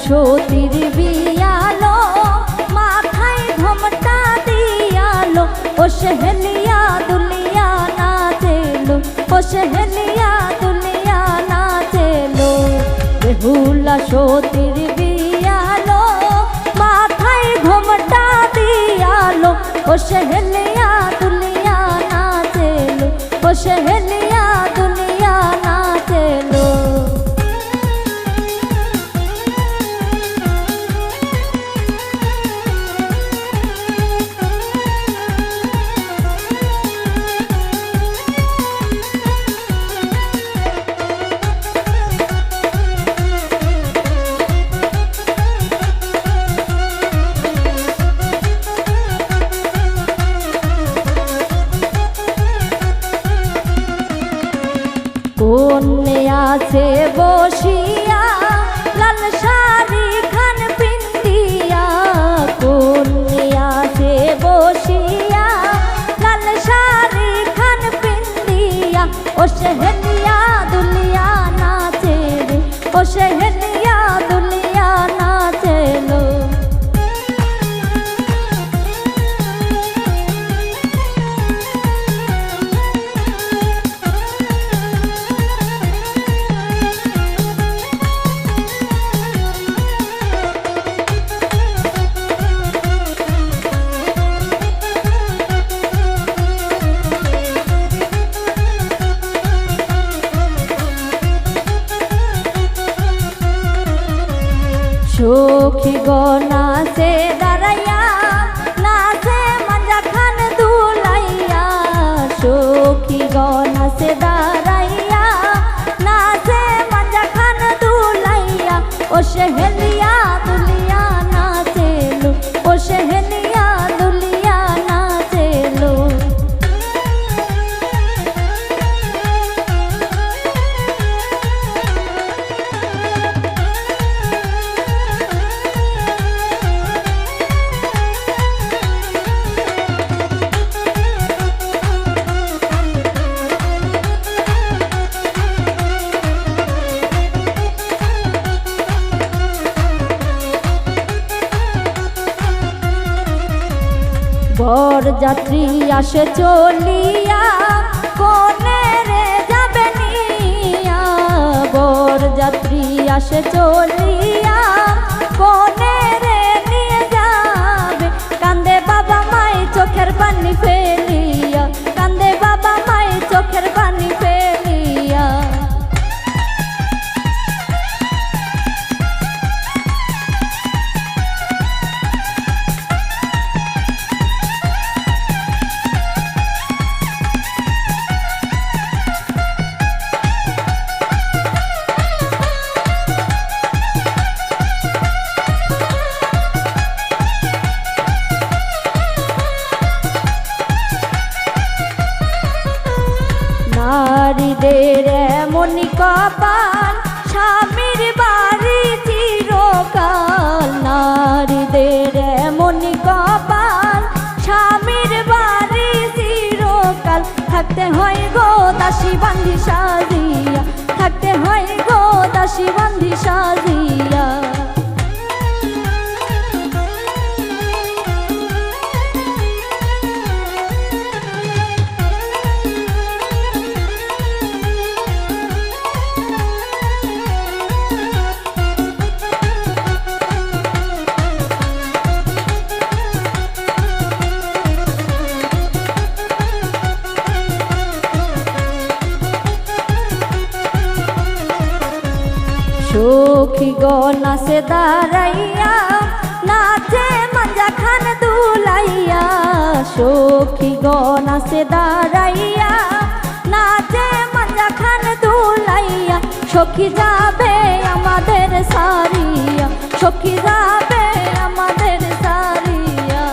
সতীর বিয়ালো মাথায় ঘোমটা দিয়ালো ও সেহেলিয়া দুলিয়া নাচেলো ও সেহেলিয়া দুলিয়া নাচেলো বেহুলা সতীর বিয়ালো মাথায় ঘোমটা দিয়ালো ও সেহেলিয়া দুলিয়া নাচেলো ও সেহেলিয়া দুলিয়া নাচেলো। কন্যে আছে বসিয়া লাল শাড়ি খান পিন্দিয়া কন্যে আছে বসিয়া লাল শাড়ি খান পিন্দিয়া ও সেহেলিয়া দুলিয়া নাচে রে ও সেহেলিয়া দুলিয়া নাচেলো। সখী নাচে দাঁড়াইয়া নাচে মঞ্জা খান দুলাইয়া সখী নাচে দাঁড়াইয়া নাচে মঞ্জা খান দুলাইয়া ও সেহেলিয়া দুলিয়া নাচেলো ও সেহেলিয়া দুলিয়া নাচেলো। বরযাত্রী আসে চলিয়া কোনে রে যাবে নিয়া বরযাত্রী আসে চলিয়া কোনে রে নিয়ে যাবে কান্দে বাবা মাই চোখের পানি ফেলিয়া কান্দে বাবা মাই চোখের পানি ফেলিয়া। নারীদের এমনই কপাল স্বামীর বাড়ি চিরকাল নারীদের এমনই কপাল স্বামীর বাড়ি চিরকাল থাকতে হয় গো দাসী বান্ধি সাজিয়া থাকতে হয় গো দাসী বান্ধি সাজিয়া। সখী নাচে দাঁড়াইয়া নাচে মঞ্জা খান দুলাইয়া সখী নাচে দাঁড়াইয়া নাচে মঞ্জা খান দুলাইয়া সখী যাবে আমাদের সারিয়া সখী যাবে আমাদের সারিয়া।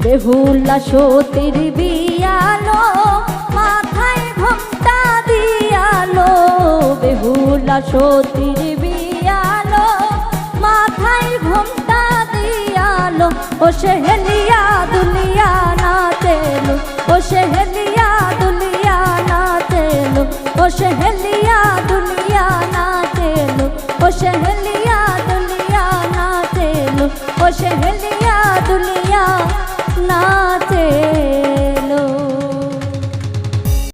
বেহুলা সতীর বিয়ালো মাথায় ঘোমটা দিয়ালো, বেহুলা সতীর বিয়ালো মাথায় ঘোমটা দিয়ালো। ও সেহেলিয়া দুলিয়া নাচেলো, ও সেহেলিয়া দুলিয়া নাচেলো, ও সেহেলিয়া দুলিয়া নাচেলো, ও সেহেলিয়া দুলিয়া নাচেলো, ও সেহেলিয়া দুলিয়া না